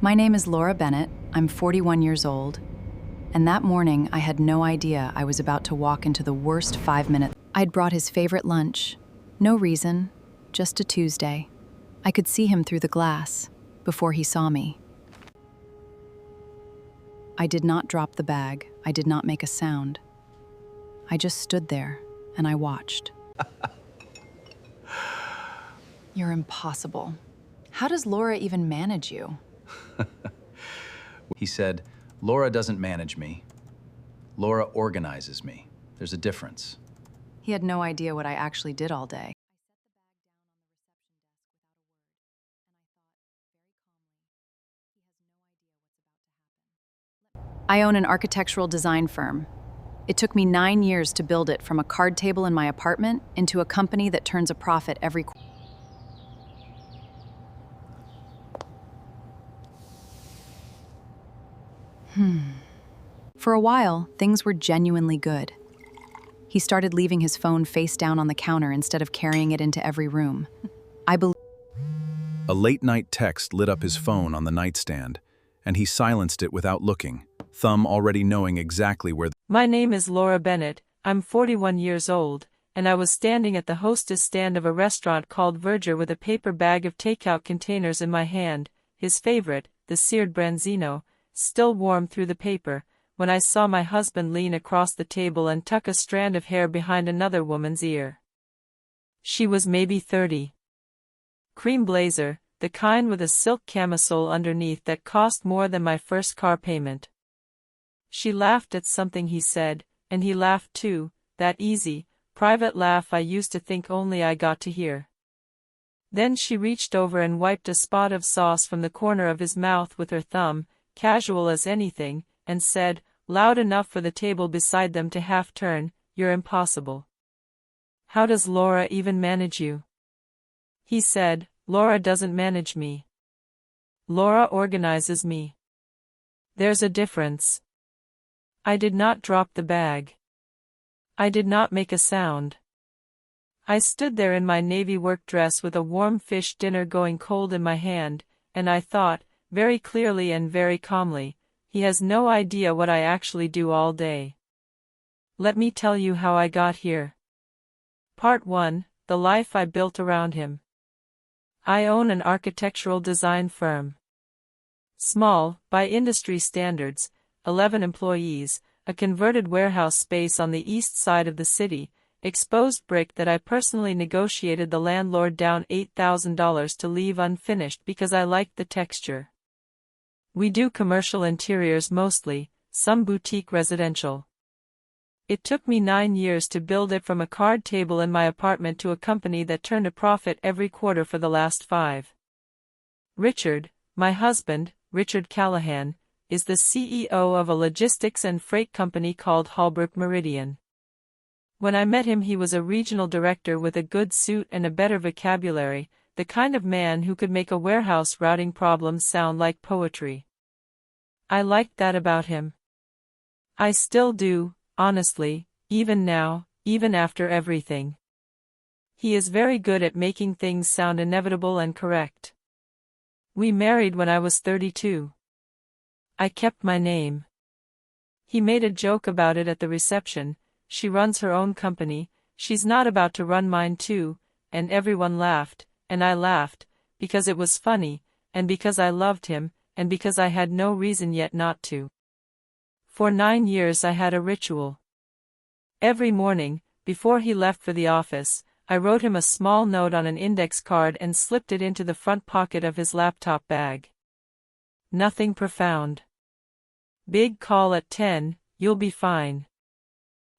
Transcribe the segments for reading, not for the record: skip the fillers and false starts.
My name is Laura Bennett. I'm 41 years old. And that morning, I had no idea I was about to walk into the worst 5 minutes. I'd brought his favorite lunch. No reason, just a Tuesday. I could see him through the glass before he saw me. I did not drop the bag. I did not make a sound. I just stood there and I watched. You're impossible. How does Laura even manage you? He said, Laura doesn't manage me. Laura organizes me. There's a difference. He had no idea what I actually did all day. I own an architectural design firm. It took me 9 years to build it from a card table in my apartment into a company that turns a profit every quarter. For a while, things were genuinely good. He started leaving his phone face down on the counter instead of carrying it into every room. A late-night text lit up his phone on the nightstand, and he silenced it without looking, thumb already knowing exactly where. My name is Laura Bennett, I'm 41 years old, and I was standing at the hostess stand of a restaurant called Verger with a paper bag of takeout containers in my hand, his favorite, the seared branzino, still warm through the paper, when I saw my husband lean across the table and tuck a strand of hair behind another woman's ear. She was maybe 30. Cream blazer, the kind with a silk camisole underneath that cost more than my first car payment. She laughed at something he said, and he laughed too, that easy, private laugh I used to think only I got to hear. Then she reached over and wiped a spot of sauce from the corner of his mouth with her thumb, casual as anything, and said, loud enough for the table beside them to half-turn, "You're impossible. How does Laura even manage you?" He said, "Laura doesn't manage me. Laura organizes me. There's a difference." I did not drop the bag. I did not make a sound. I stood there in my navy work dress with a warm fish dinner going cold in my hand, and I thought, very clearly and very calmly, he has no idea what I actually do all day. Let me tell you how I got here. Part 1, the life I built around him. I own an architectural design firm. Small, by industry standards, 11 employees, a converted warehouse space on the east side of the city, exposed brick that I personally negotiated the landlord down $8,000 to leave unfinished because I liked the texture. We do commercial interiors mostly, some boutique residential. It took me 9 years to build it from a card table in my apartment to a company that turned a profit every quarter for the last 5. Richard, my husband, Richard Callahan, is the CEO of a logistics and freight company called Holbrook Meridian. When I met him, he was a regional director with a good suit and a better vocabulary, the kind of man who could make a warehouse routing problem sound like poetry. I liked that about him. I still do, honestly, even now, even after everything. He is very good at making things sound inevitable and correct. We married when I was 32. I kept my name. He made a joke about it at the reception. She runs her own company, she's not about to run mine too, and everyone laughed, and I laughed, because it was funny, and because I loved him, and because I had no reason yet not to. For 9 years I had a ritual. Every morning, before he left for the office, I wrote him a small note on an index card and slipped it into the front pocket of his laptop bag. Nothing profound. Big call at 10, you'll be fine.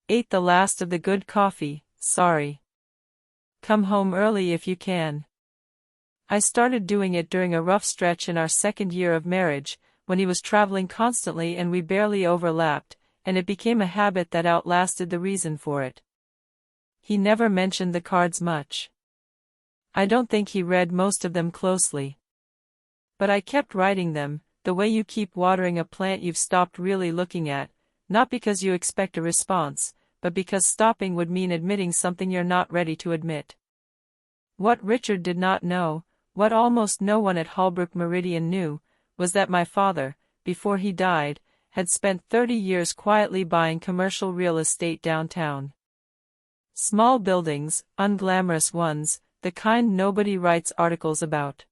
Ate the last of the good coffee, sorry. Come home early if you can. I started doing it during a rough stretch in our second year of marriage, when he was traveling constantly and we barely overlapped, and it became a habit that outlasted the reason for it. He never mentioned the cards much. I don't think he read most of them closely. But I kept writing them, the way you keep watering a plant you've stopped really looking at, not because you expect a response, but because stopping would mean admitting something you're not ready to admit. What Richard did not know, what almost no one at Holbrook Meridian knew, was that my father, before he died, had spent 30 years quietly buying commercial real estate downtown. Small buildings, unglamorous ones, the kind nobody writes articles about.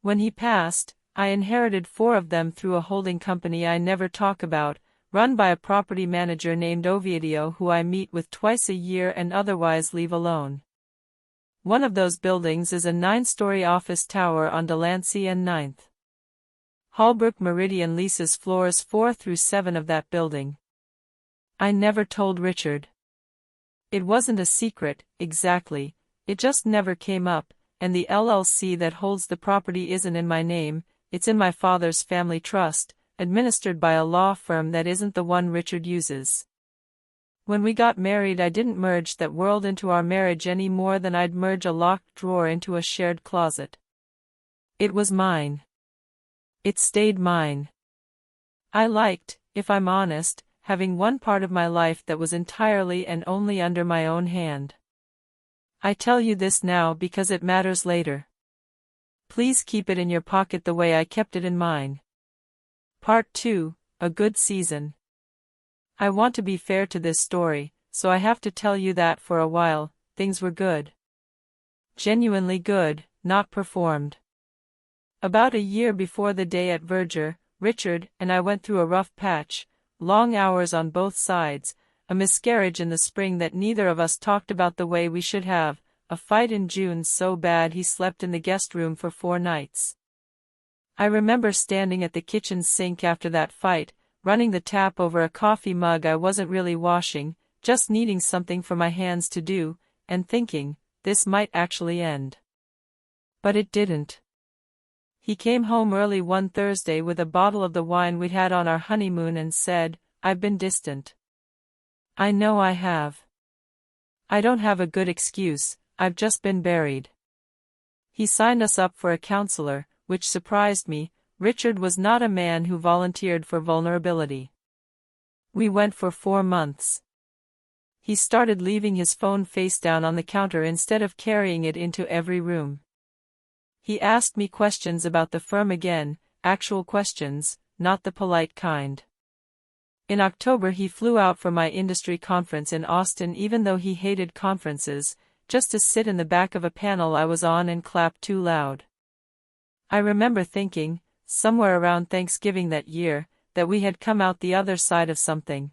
When he passed, I inherited 4 of them through a holding company I never talk about, run by a property manager named Ovidio who I meet with twice a year and otherwise leave alone. One of those buildings is a 9-story office tower on Delancey and 9th. Holbrook Meridian leases floors 4 through 7 of that building. I never told Richard. It wasn't a secret, exactly, it just never came up, and the LLC that holds the property isn't in my name, it's in my father's family trust, administered by a law firm that isn't the one Richard uses. When we got married, I didn't merge that world into our marriage any more than I'd merge a locked drawer into a shared closet. It was mine. It stayed mine. I liked, if I'm honest, having one part of my life that was entirely and only under my own hand. I tell you this now because it matters later. Please keep it in your pocket the way I kept it in mine. Part 2, A Good Season. I want to be fair to this story, so I have to tell you that for a while, things were good. Genuinely good, not performed. About a year before the day at Verger, Richard and I went through a rough patch, long hours on both sides, a miscarriage in the spring that neither of us talked about the way we should have, a fight in June so bad he slept in the guest room for 4 nights. I remember standing at the kitchen sink after that fight, running the tap over a coffee mug I wasn't really washing, just needing something for my hands to do, and thinking, this might actually end. But it didn't. He came home early one Thursday with a bottle of the wine we'd had on our honeymoon and said, I've been distant. I know I have. I don't have a good excuse, I've just been buried. He signed us up for a counselor, which surprised me. Richard was not a man who volunteered for vulnerability. We went for 4 months. He started leaving his phone face down on the counter instead of carrying it into every room. He asked me questions about the firm again, actual questions, not the polite kind. In October he flew out for my industry conference in Austin even though he hated conferences, just to sit in the back of a panel I was on and clap too loud. I remember thinking, somewhere around Thanksgiving that year, that we had come out the other side of something.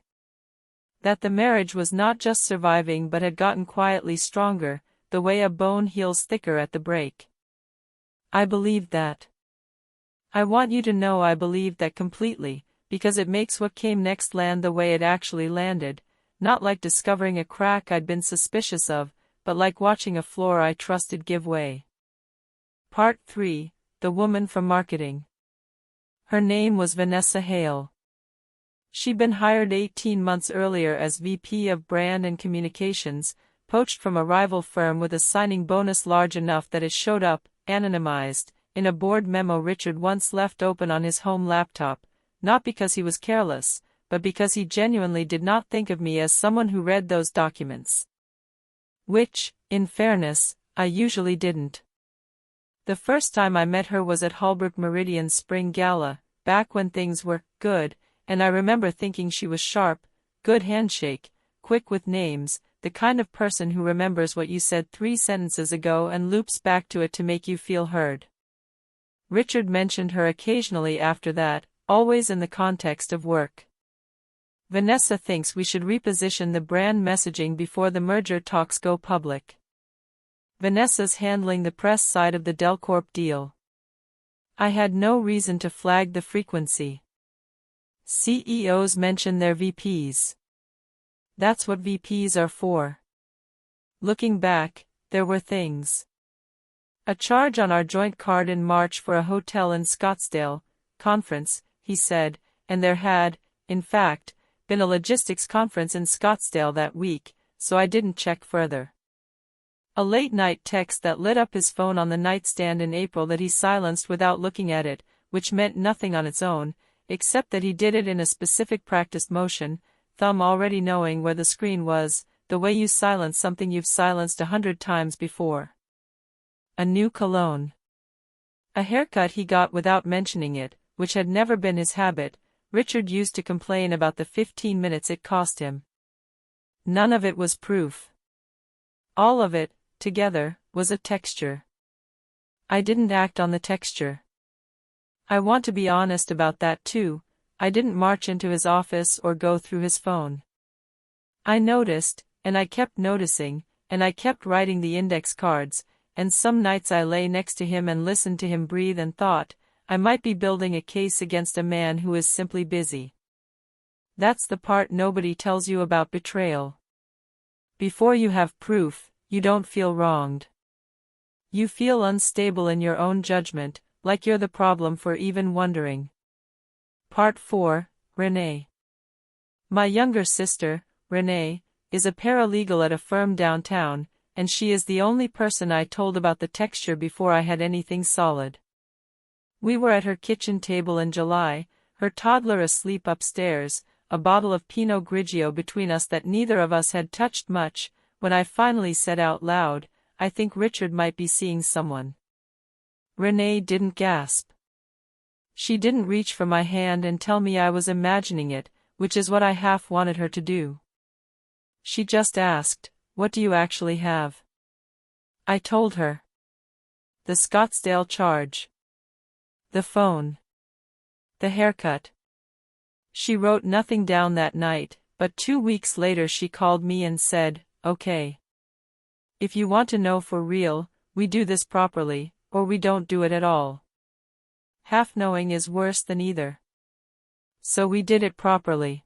That the marriage was not just surviving but had gotten quietly stronger, the way a bone heals thicker at the break. I believed that. I want you to know I believed that completely, because it makes what came next land the way it actually landed, not like discovering a crack I'd been suspicious of, but like watching a floor I trusted give way. Part 3, The Woman from Marketing. Her name was Vanessa Hale. She'd been hired 18 months earlier as VP of Brand and Communications, poached from a rival firm with a signing bonus large enough that it showed up, anonymized, in a board memo Richard once left open on his home laptop, not because he was careless, but because he genuinely did not think of me as someone who read those documents. Which, in fairness, I usually didn't. The first time I met her was at Holbrook Meridian's spring gala, back when things were good, and I remember thinking she was sharp, good handshake, quick with names, the kind of person who remembers what you said 3 sentences ago and loops back to it to make you feel heard. Richard mentioned her occasionally after that, always in the context of work. Vanessa thinks we should reposition the brand messaging before the merger talks go public. Vanessa's handling the press side of the Delcorp deal. I had no reason to flag the frequency. CEOs mention their VPs. That's what VPs are for. Looking back, there were things. A charge on our joint card in March for a hotel in Scottsdale, conference, he said, and there had, in fact, been a logistics conference in Scottsdale that week, so I didn't check further. A late-night text that lit up his phone on the nightstand in April that he silenced without looking at it, which meant nothing on its own, except that he did it in a specific practiced motion, thumb already knowing where the screen was, the way you silence something you've silenced 100 times before. A new cologne. A haircut he got without mentioning it, which had never been his habit. Richard used to complain about the 15 minutes it cost him. None of it was proof. All of it, together, was a texture. I didn't act on the texture. I want to be honest about that too. I didn't march into his office or go through his phone. I noticed, and I kept noticing, and I kept writing the index cards, and some nights I lay next to him and listened to him breathe and thought, I might be building a case against a man who is simply busy. That's the part nobody tells you about betrayal. Before you have proof, you don't feel wronged. You feel unstable in your own judgment, like you're the problem for even wondering. Part 4, Renee. My younger sister, Renee, is a paralegal at a firm downtown, and she is the only person I told about the texture before I had anything solid. We were at her kitchen table in July, her toddler asleep upstairs, a bottle of Pinot Grigio between us that neither of us had touched much, when I finally said out loud, I think Richard might be seeing someone. Renee didn't gasp. She didn't reach for my hand and tell me I was imagining it, which is what I half wanted her to do. She just asked, what do you actually have? I told her. The Scottsdale charge. The phone. The haircut. She wrote nothing down that night, but 2 weeks later she called me and said, okay. If you want to know for real, we do this properly, or we don't do it at all. Half knowing is worse than either. So we did it properly.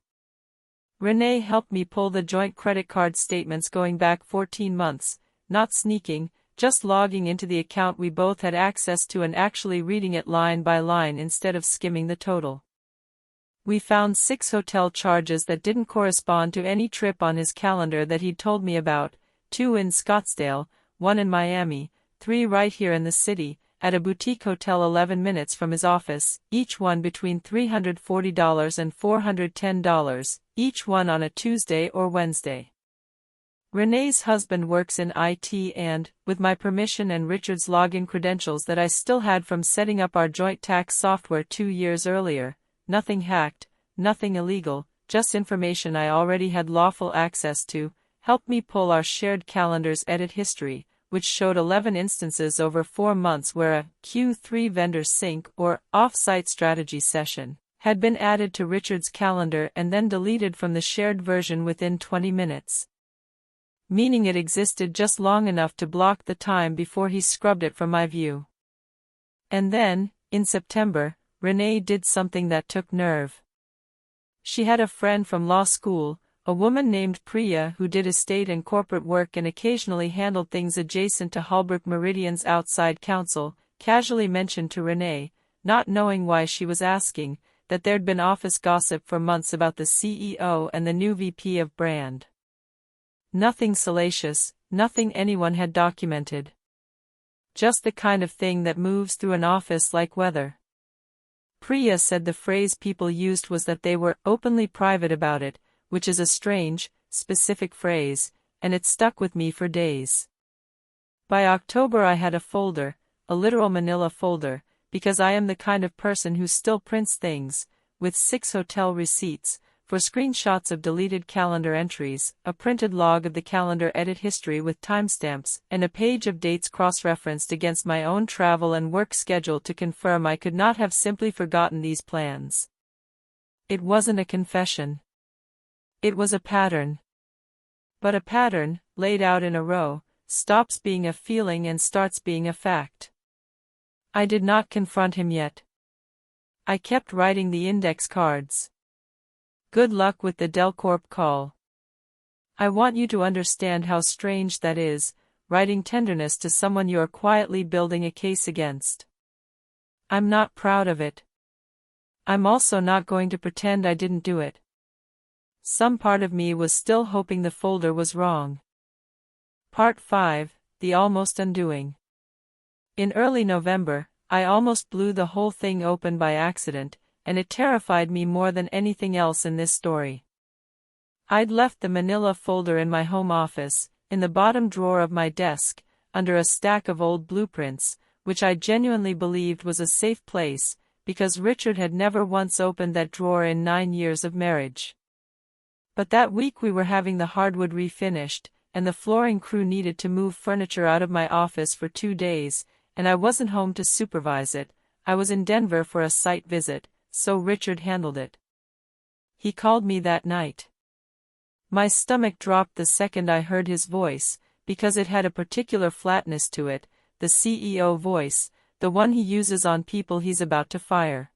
Renee helped me pull the joint credit card statements going back 14 months, not sneaking, just logging into the account we both had access to and actually reading it line by line instead of skimming the total. We found 6 hotel charges that didn't correspond to any trip on his calendar that he'd told me about, 2 in Scottsdale, 1 in Miami, 3 right here in the city, at a boutique hotel 11 minutes from his office, each one between $340 and $410, each one on a Tuesday or Wednesday. Renee's husband works in IT and, with my permission and Richard's login credentials that I still had from setting up our joint tax software 2 years earlier, nothing hacked, nothing illegal, just information I already had lawful access to, helped me pull our shared calendar's edit history, which showed 11 instances over 4 months where a Q3 vendor sync or off-site strategy session had been added to Richard's calendar and then deleted from the shared version within 20 minutes. Meaning it existed just long enough to block the time before he scrubbed it from my view. And then, in September, Renee did something that took nerve. She had a friend from law school, a woman named Priya who did estate and corporate work and occasionally handled things adjacent to Holbrook Meridian's outside counsel, casually mentioned to Renee, not knowing why she was asking, that there'd been office gossip for months about the CEO and the new VP of brand. Nothing salacious, nothing anyone had documented. Just the kind of thing that moves through an office like weather. Priya said the phrase people used was that they were openly private about it, which is a strange, specific phrase, and it stuck with me for days. By October I had a folder, a literal manila folder, because I am the kind of person who still prints things, with 6 hotel receipts, for screenshots of deleted calendar entries, a printed log of the calendar edit history with timestamps, and a page of dates cross-referenced against my own travel and work schedule to confirm I could not have simply forgotten these plans. It wasn't a confession. It was a pattern. But a pattern, laid out in a row, stops being a feeling and starts being a fact. I did not confront him yet. I kept writing the index cards. Good luck with the Delcorp call. I want you to understand how strange that is, writing tenderness to someone you are quietly building a case against. I'm not proud of it. I'm also not going to pretend I didn't do it. Some part of me was still hoping the folder was wrong. Part 5, The Almost Undoing. In early November, I almost blew the whole thing open by accident, and it terrified me more than anything else in this story. I'd left the manila folder in my home office, in the bottom drawer of my desk, under a stack of old blueprints, which I genuinely believed was a safe place, because Richard had never once opened that drawer in 9 years of marriage. But that week we were having the hardwood refinished, and the flooring crew needed to move furniture out of my office for 2 days, and I wasn't home to supervise it. I was in Denver for a site visit, so Richard handled it. He called me that night. My stomach dropped the second I heard his voice, because it had a particular flatness to it, the CEO voice, the one he uses on people he's about to fire.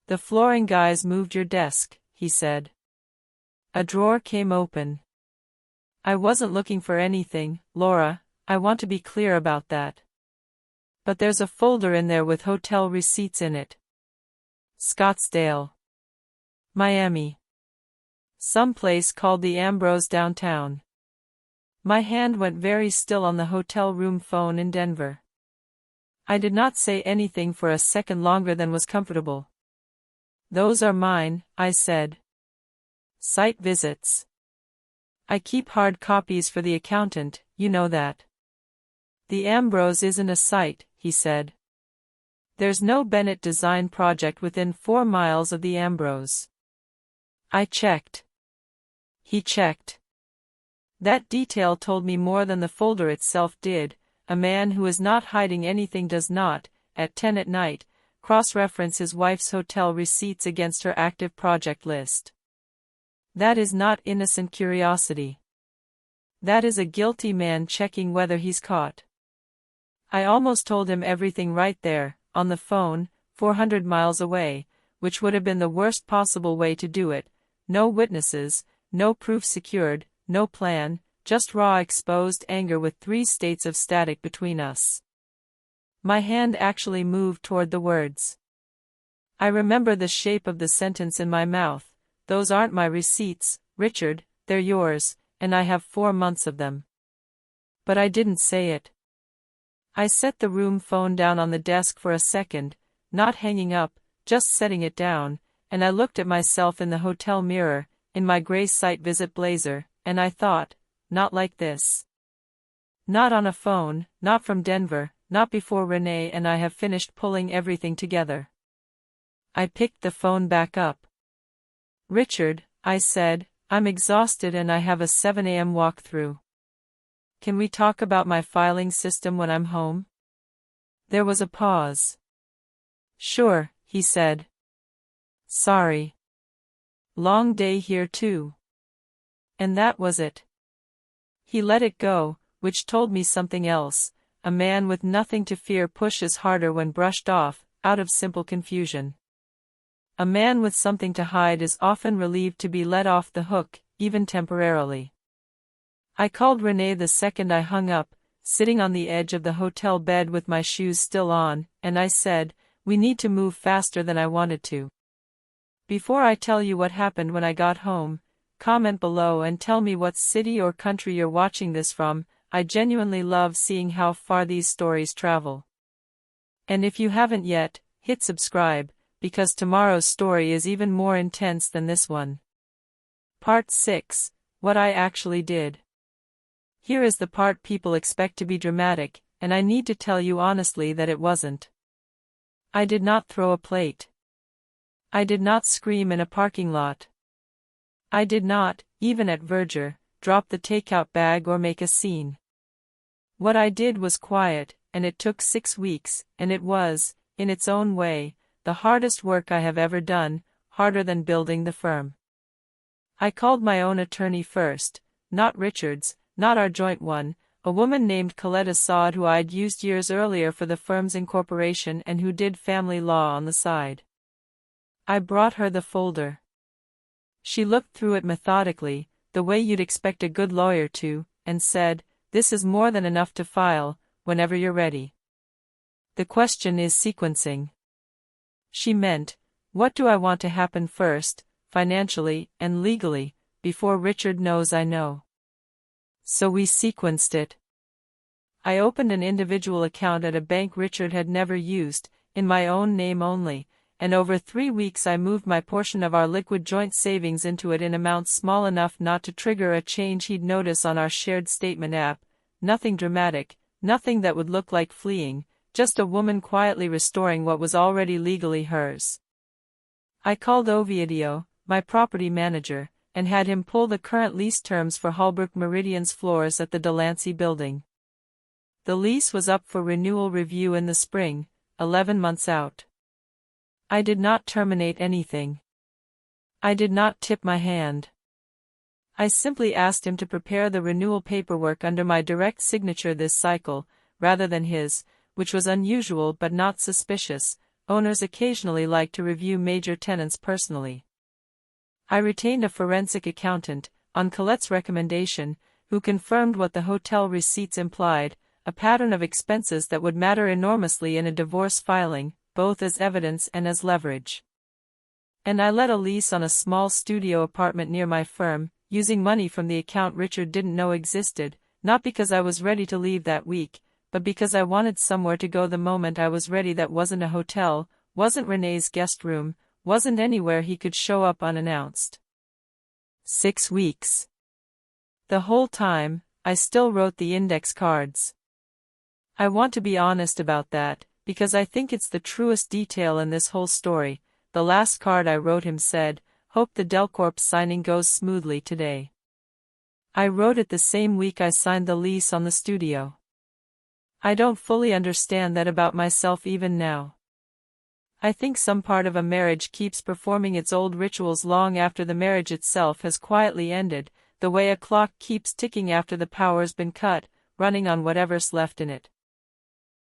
"The flooring guys moved your desk," he said. A drawer came open. I wasn't looking for anything, Laura, I want to be clear about that. But there's a folder in there with hotel receipts in it. Scottsdale. Miami. Some place called the Ambrose downtown. My hand went very still on the hotel room phone in Denver. I did not say anything for a second longer than was comfortable. "Those are mine," I said. "Site visits. I keep hard copies for the accountant, you know that." "The Ambrose isn't a site," he said. "There's no Bennett design project within 4 miles of the Ambrose." I checked. He checked. That detail told me more than the folder itself did. A man who is not hiding anything does not, at 10 at night, cross-reference his wife's hotel receipts against her active project list. That is not innocent curiosity. That is a guilty man checking whether he's caught. I almost told him everything right there, on the phone, 400 miles away, which would have been the worst possible way to do it. No witnesses, no proof secured, no plan, just raw exposed anger with 3 states of static between us. My hand actually moved toward the words. I remember the shape of the sentence in my mouth. "Those aren't my receipts, Richard, they're yours, and I have 4 months of them." But I didn't say it. I set the room phone down on the desk for a second, not hanging up, just setting it down, and I looked at myself in the hotel mirror, in my gray site visit blazer, and I thought, not like this. Not on a phone, not from Denver, not before Renee and I have finished pulling everything together. I picked the phone back up. "Richard," I said, "I'm exhausted and I have a 7 a.m. walkthrough. Can we talk about my filing system when I'm home?" There was a pause. "Sure," he said. "Sorry. Long day here too." And that was it. He let it go, which told me something else. A man with nothing to fear pushes harder when brushed off, out of simple confusion. A man with something to hide is often relieved to be let off the hook, even temporarily. I called Renee the second I hung up, sitting on the edge of the hotel bed with my shoes still on, and I said, "We need to move faster than I wanted to. Before I tell you what happened when I got home, comment below and tell me what city or country you're watching this from. I genuinely love seeing how far these stories travel. And if you haven't yet, hit subscribe, because tomorrow's story is even more intense than this one." Part 6, What I Actually Did. Here is the part people expect to be dramatic, and I need to tell you honestly that it wasn't. I did not throw a plate. I did not scream in a parking lot. I did not, even at Verger, drop the takeout bag or make a scene. What I did was quiet, and it took 6 weeks, and it was, in its own way, the hardest work I have ever done, harder than building the firm. I called my own attorney first, not Richard's, not our joint one, a woman named Colette Assad who I'd used years earlier for the firm's incorporation and who did family law on the side. I brought her the folder. She looked through it methodically, the way you'd expect a good lawyer to, and said, "This is more than enough to file, whenever you're ready. The question is sequencing." She meant, what do I want to happen first, financially and legally, before Richard knows I know? So we sequenced it. I opened an individual account at a bank Richard had never used, in my own name only, and over 3 weeks I moved my portion of our liquid joint savings into it in amounts small enough not to trigger a change he'd notice on our shared statement app. Nothing dramatic, nothing that would look like fleeing, just a woman quietly restoring what was already legally hers. I called Ovidio, my property manager, and had him pull the current lease terms for Holbrook Meridian's floors at the Delancey building. The lease was up for renewal review in the spring, 11 months out. I did not terminate anything. I did not tip my hand. I simply asked him to prepare the renewal paperwork under my direct signature this cycle, rather than his, which was unusual but not suspicious. Owners occasionally like to review major tenants personally. I retained a forensic accountant, on Colette's recommendation, who confirmed what the hotel receipts implied, a pattern of expenses that would matter enormously in a divorce filing, both as evidence and as leverage. And I let a lease on a small studio apartment near my firm, using money from the account Richard didn't know existed, not because I was ready to leave that week, but because I wanted somewhere to go the moment I was ready that wasn't a hotel, wasn't Renee's guest room, wasn't anywhere he could show up unannounced. 6 weeks. The whole time, I still wrote the index cards. I want to be honest about that, because I think it's the truest detail in this whole story. The last card I wrote him said, "Hope the Delcorp signing goes smoothly today." I wrote it the same week I signed the lease on the studio. I don't fully understand that about myself even now. I think some part of a marriage keeps performing its old rituals long after the marriage itself has quietly ended, the way a clock keeps ticking after the power's been cut, running on whatever's left in it.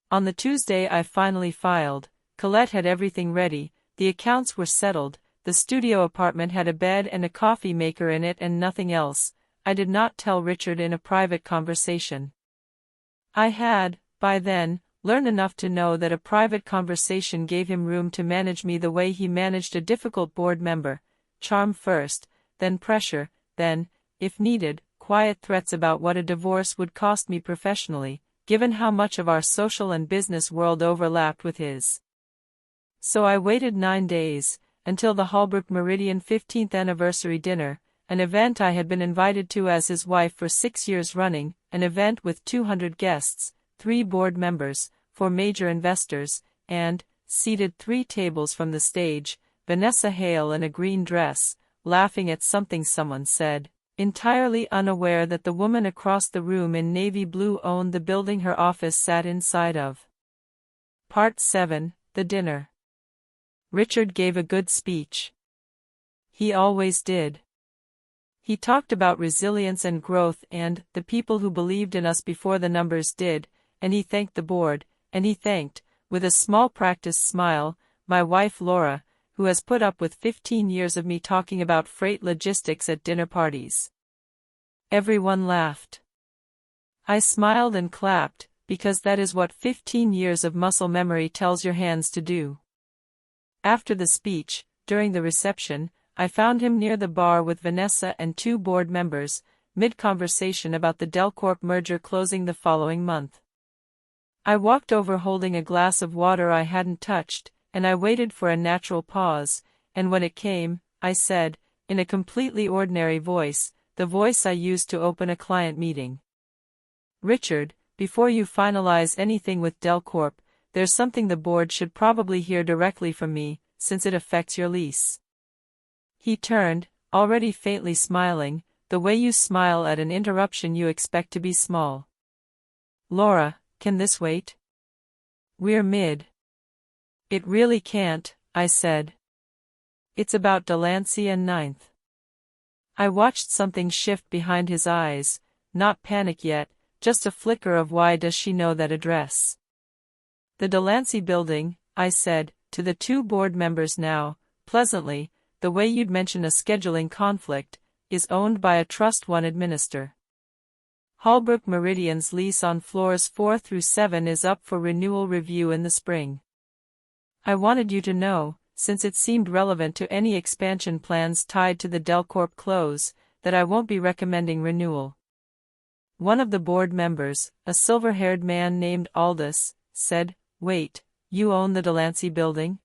On the Tuesday I finally filed, Colette had everything ready, the accounts were settled, the studio apartment had a bed and a coffee maker in it and nothing else. I did not tell Richard in a private conversation. I had, by then, learned enough to know that a private conversation gave him room to manage me the way he managed a difficult board member, charm first, then pressure, then, if needed, quiet threats about what a divorce would cost me professionally, given how much of our social and business world overlapped with his. So I waited 9 days, until the Holbrook Meridian 15th anniversary dinner, an event I had been invited to as his wife for 6 years running, an event with 200 guests, 3 board members, 4 major investors, and, seated 3 tables from the stage, Vanessa Hale in a green dress, laughing at something someone said, entirely unaware that the woman across the room in navy blue owned the building her office sat inside of. Part 7, The Dinner. Richard gave a good speech. He always did. He talked about resilience and growth and the people who believed in us before the numbers did, and he thanked the board, and he thanked, with a small practiced smile, my wife Laura, who has put up with 15 years of me talking about freight logistics at dinner parties. Everyone laughed. I smiled and clapped, because that is what 15 years of muscle memory tells your hands to do. After the speech, during the reception, I found him near the bar with Vanessa and 2 board members, mid-conversation about the Delcorp merger closing the following month. I walked over holding a glass of water I hadn't touched, and I waited for a natural pause, and when it came, I said, in a completely ordinary voice, the voice I used to open a client meeting. Richard, before you finalize anything with Delcorp, there's something the board should probably hear directly from me, since it affects your lease. He turned, already faintly smiling, the way you smile at an interruption you expect to be small. Laura, can this wait? We're mid. It really can't, I said. It's about Delancey and 9th. I watched something shift behind his eyes, not panic yet, just a flicker of why does she know that address. The Delancey building, I said, to the 2 board members now, pleasantly, the way you'd mention a scheduling conflict, is owned by a trust one administer. Holbrook Meridian's lease on floors 4 through 7 is up for renewal review in the spring. I wanted you to know, since it seemed relevant to any expansion plans tied to the Delcorp close, that I won't be recommending renewal. One of the board members, a silver-haired man named Aldous, said, "Wait, you own the Delancey building?"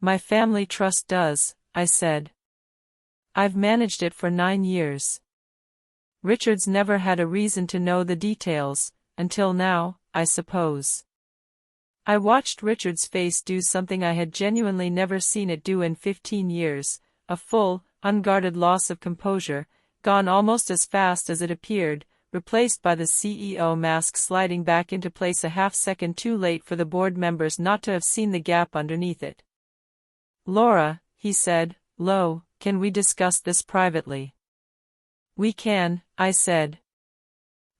"My family trust does," I said. "I've managed it for 9 years. Richard's never had a reason to know the details, until now, I suppose." I watched Richard's face do something I had genuinely never seen it do in 15 years, a full, unguarded loss of composure, gone almost as fast as it appeared, replaced by the CEO mask sliding back into place a half-second too late for the board members not to have seen the gap underneath it. "Laura," he said, low, "can we discuss this privately?" "We can," I said.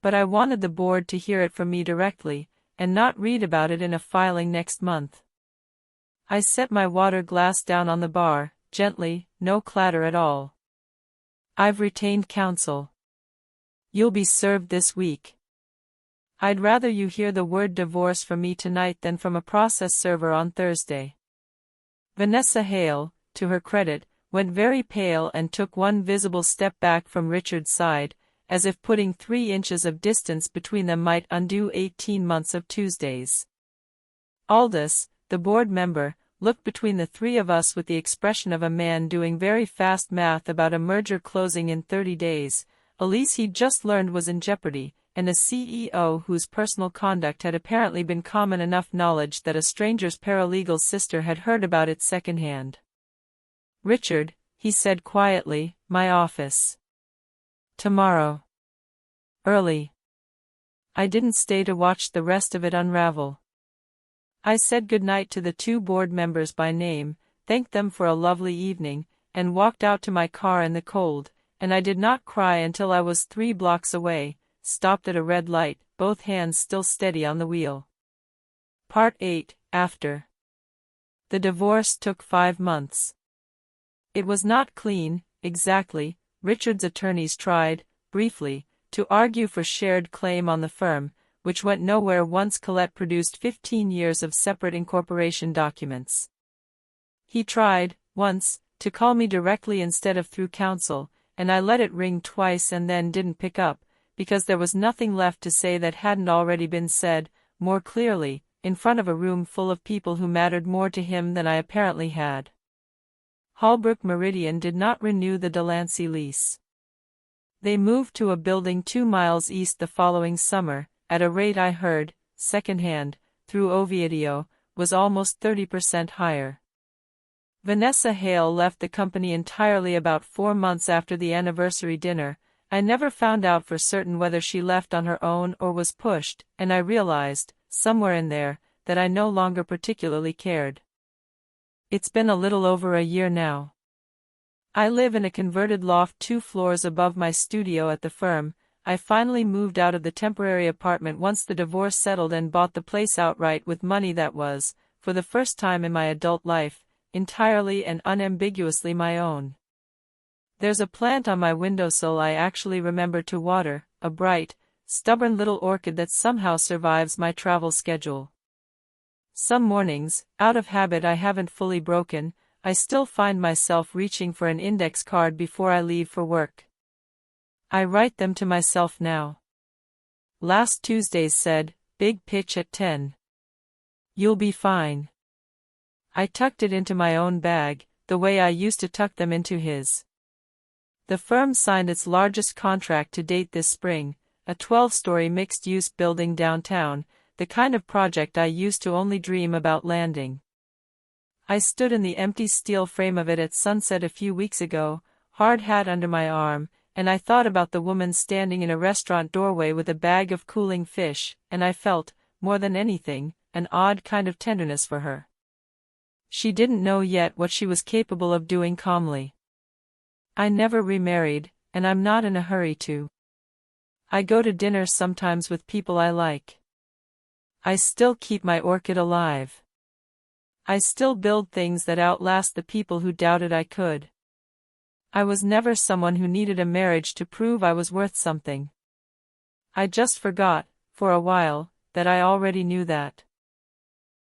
But I wanted the board to hear it from me directly, and not read about it in a filing next month. I set my water glass down on the bar, gently, no clatter at all. "I've retained counsel. You'll be served this week. I'd rather you hear the word divorce from me tonight than from a process server on Thursday." Vanessa Hale, to her credit, went very pale and took one visible step back from Richard's side, as if putting 3 inches of distance between them might undo 18 months of Tuesdays. Aldous, the board member, looked between the 3 of us with the expression of a man doing very fast math about a merger closing in 30 days, a lease he'd just learned was in jeopardy, and a CEO whose personal conduct had apparently been common enough knowledge that a stranger's paralegal sister had heard about it secondhand. "Richard," he said quietly, "my office. Tomorrow. Early." I didn't stay to watch the rest of it unravel. I said goodnight to the 2 board members by name, thanked them for a lovely evening, and walked out to my car in the cold, and I did not cry until I was 3 blocks away, stopped at a red light, both hands still steady on the wheel. Part 8, After. The divorce took 5 months. It was not clean, exactly. Richard's attorneys tried, briefly, to argue for shared claim on the firm, which went nowhere once Colette produced 15 years of separate incorporation documents. He tried, once, to call me directly instead of through counsel, and I let it ring twice and then didn't pick up, because there was nothing left to say that hadn't already been said, more clearly, in front of a room full of people who mattered more to him than I apparently had. Holbrook Meridian did not renew the Delancey lease. They moved to a building 2 miles east the following summer, at a rate I heard, secondhand, through Ovidio, was almost 30% higher. Vanessa Hale left the company entirely about 4 months after the anniversary dinner. I never found out for certain whether she left on her own or was pushed, and I realized, somewhere in there, that I no longer particularly cared. It's been a little over a year now. I live in a converted loft 2 floors above my studio at the firm. I finally moved out of the temporary apartment once the divorce settled and bought the place outright with money that was, for the first time in my adult life, entirely and unambiguously my own. There's a plant on my windowsill I actually remember to water, a bright, stubborn little orchid that somehow survives my travel schedule. Some mornings, out of habit I haven't fully broken, I still find myself reaching for an index card before I leave for work. I write them to myself now. Last Tuesday's said, "Big pitch at 10. You'll be fine." I tucked it into my own bag, the way I used to tuck them into his. The firm signed its largest contract to date this spring, a 12-story mixed-use building downtown, the kind of project I used to only dream about landing. I stood in the empty steel frame of it at sunset a few weeks ago, hard hat under my arm, and I thought about the woman standing in a restaurant doorway with a bag of cooling fish, and I felt, more than anything, an odd kind of tenderness for her. She didn't know yet what she was capable of doing calmly. I never remarried, and I'm not in a hurry to. I go to dinner sometimes with people I like. I still keep my orchid alive. I still build things that outlast the people who doubted I could. I was never someone who needed a marriage to prove I was worth something. I just forgot, for a while, that I already knew that.